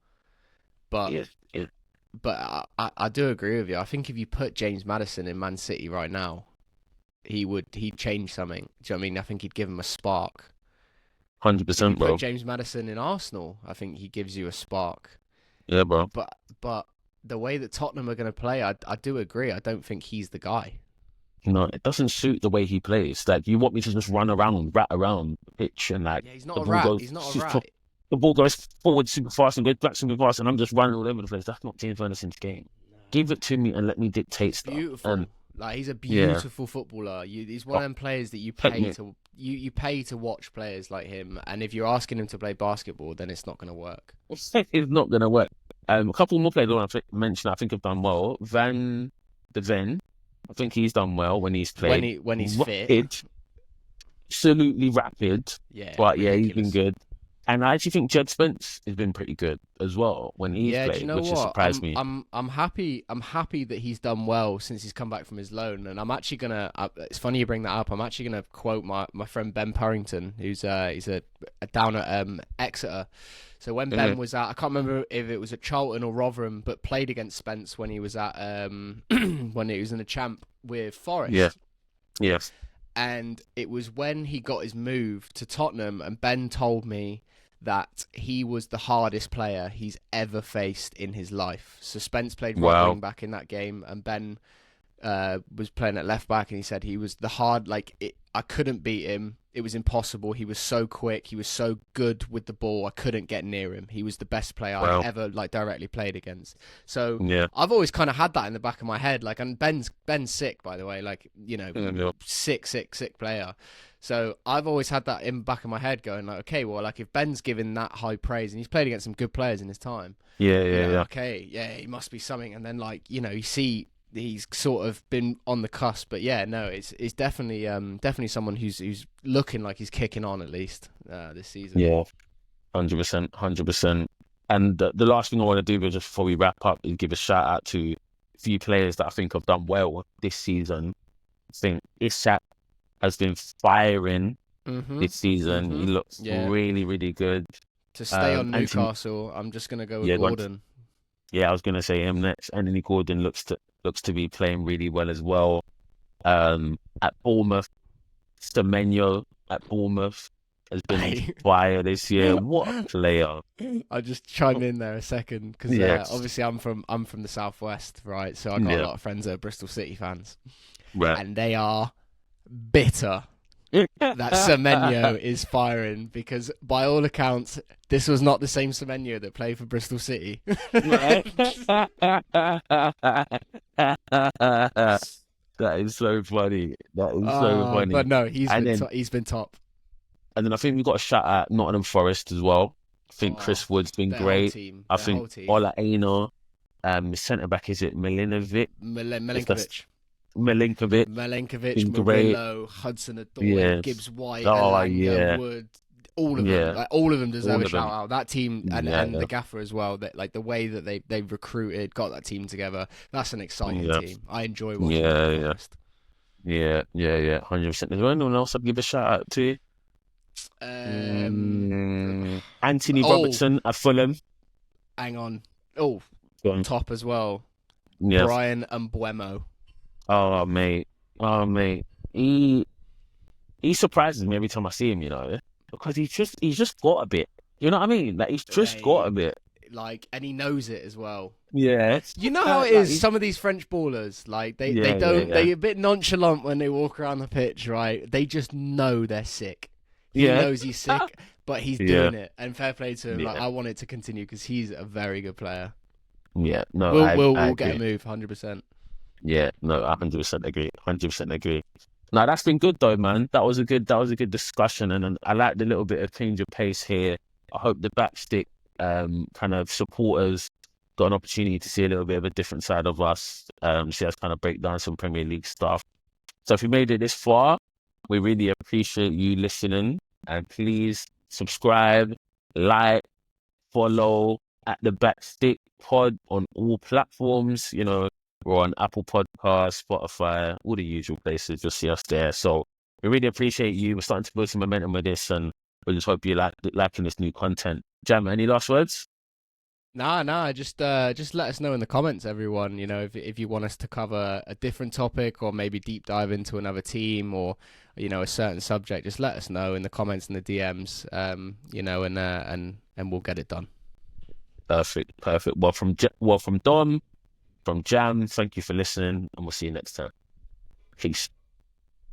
But Yes, yes. I do agree with you. I think if you put James Maddison in Man City right now, he'd change something. Do you know what I mean? I think he'd give him a spark. If you 100%, put bro. James Maddison in Arsenal, I think he gives you a spark. Yeah, bro. But the way that Tottenham are going to play, I do agree. I don't think he's the guy. No, it doesn't suit the way he plays. Like, you want me to just run around, rat around the pitch, and like Yeah, he's not the a ball rat. goes, He's not a rat. the ball goes forward super fast and goes back super fast, and I'm just running all over the place. That's not James Anderson's game. Give it to me and let me dictate He's stuff. beautiful. And Like he's a yeah, beautiful footballer. He's one oh, of them players that you pet pay me. to you pay to watch players like him. And if you're asking him to play basketball, then it's not going to work. It's not gonna work. A couple more players I want to mention. I think have done well. Van de Ven. I think he's done well when he's played. When he's fit, Rapid, absolutely rapid. yeah, But yeah, he's been ridiculous. good. And I actually think Jed Spence has been pretty good as well when he's Yeah, do you played, know which has what? surprised me. I'm happy. I'm happy that he's done well since he's come back from his loan. And I'm actually gonna. It's funny you bring that up. I'm actually gonna quote my friend Ben Purrington, who's he's a down at Exeter. So when Ben was at, I can't remember if it was at Charlton or Rotherham, but played against Spence when he was at when he was in the champ with Forest. Yeah, yes. And it was when he got his move to Tottenham, and Ben told me that he was the hardest player he's ever faced in his life. So Spence played right Wow. wing back in that game, and Ben was playing at left back, and he said he was the hard, I couldn't beat him. It was impossible. He was so quick. He was so good with the ball. I couldn't get near him. He was the best player Wow. I've ever directly played against. So Yeah. I've always kind of had that in the back of my head. And Ben's sick, by the way. Yeah. Sick player. So I've always had that in the back of my head going okay, well, if Ben's given that high praise and he's played against some good players in his time, Yeah. okay, yeah, he must be something. And then you see he's sort of been on the cusp, but yeah, no, it's definitely someone who's looking like he's kicking on at least this season. Yeah. 100%. 100%. And the last thing I want to do just before we wrap up is give a shout out to a few players that I think have done well this season. I think Isak has been firing this season. He looks really, really good. To stay on Anthony, Newcastle, I'm just gonna go with Gordon. I was gonna say him next. Anthony Gordon looks to be playing really well as well. At Bournemouth, Semenyo at Bournemouth has been fire this year. What a player! I'll just chime in there a second because Yes. obviously I'm from the southwest, right? So I got a lot of friends that are Bristol City fans, Right. and they are bitter that Semenyo is firing because, by all accounts, this was not the same Semenyo that played for Bristol City. That is so funny. That is so funny. But no, he's been top. And then I think we got a shout out Nottingham Forest as well. I think Chris Wood's been great. I think Ola Aina, centre back, is it Milinkovic? Milinkovic, Murillo, Hudson-Odoi, Gibbs-White, Elanga, Wood, all of them. Like, all of them deserve a shout out. That team and the gaffer as well. That like the way that they recruited, got that team together. That's an exciting team. I enjoy watching. Yeah, 100%. Is there anyone else I'd give a shout out to? Anthony Robertson at Fulham. Hang on. Top as well. Yeah. Brian Mbeumo. Oh mate. He surprises me every time I see him, because he's just got a bit. You know what I mean? Like he's just got a bit. Like, and he knows it as well. Yeah. You know how it is. Some of these French ballers, like they're a bit nonchalant when they walk around the pitch, right? They just know they're sick. He knows he's sick, but he's doing it. And fair play to him. Like, I want it to continue because he's a very good player. Yeah, no, we'll get a move, 100%. Yeah, no, 100% agree. 100% agree. No, that's been good though, man. That was a good discussion, and I like the little bit of change of pace here. I hope the backstick kind of supporters got an opportunity to see a little bit of a different side of us. See us kind of break down some Premier League stuff. So if you made it this far, we really appreciate you listening, and please subscribe, like, follow at the Backstick Pod on all platforms. We're on Apple Podcasts, Spotify, all the usual places. You'll see us there. So we really appreciate you. We're starting to build some momentum with this, and we just hope you liking this new content. Jam, any last words? Nah. Just let us know in the comments, everyone. If you want us to cover a different topic or maybe deep dive into another team or a certain subject, just let us know in the comments and the DMs. And we'll get it done. Perfect. Well, from Dom, from Jam, thank you for listening, and we'll see you next time. Peace.